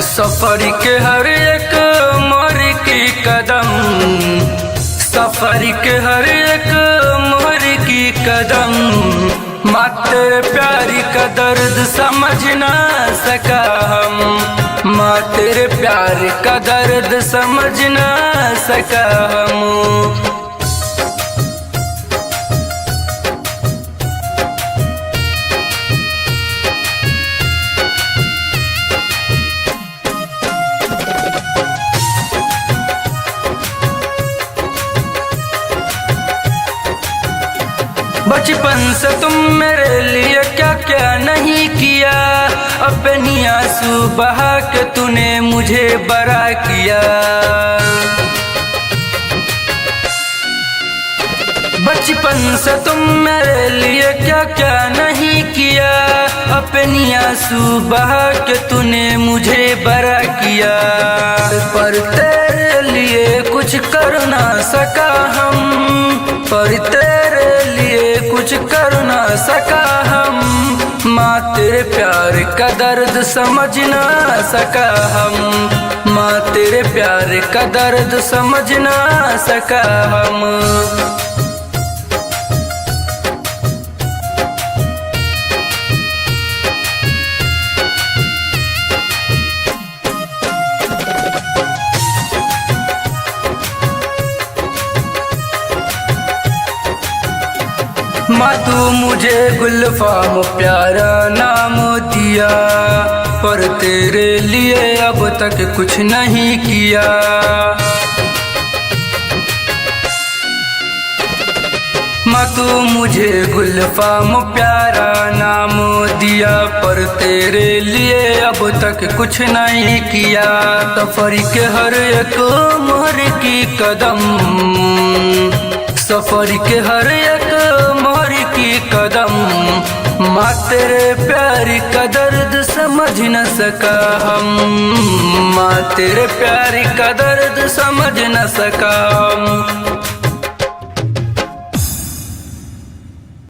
सफर के हर एक मोड़ की कदम, सफर के हर एक मोड़ की कदम, माँ तेरे प्यारी का दर्द समझ ना सका हम, माँ तेरे प्यार का दर्द समझ ना सका हम। बचपन से तुम मेरे लिए क्या क्या नहीं किया, अपनी आंसू बहा के तूने मुझे बड़ा किया। बचपन से तुम मेरे लिए क्या क्या नहीं किया, अपनी आंसू बहा के तूने मुझे बड़ा किया। पर तेरे लिए कुछ कर ना सका हम, पर तेरे लिए कुछ कर ना सका हम, माँ तेरे प्यार का दर्द समझ ना सका हम, माँ तेरे प्यार का दर्द समझ ना सका हम। माँ तू मुझे गुलफाम प्यारा नाम दिया, पर तेरे लिए अब तक कुछ नहीं किया। माँ तू मुझे गुलफाम प्यारा नाम दिया, पर तेरे लिए अब तक कुछ नहीं किया। सफर के हर एक मोड़ की कदम, सफर के हर एक मोड़ की कदम, माँ तेरे प्यार का दर्द समझ न सका हम, माँ तेरे प्यार का दर्द समझ न सका हम।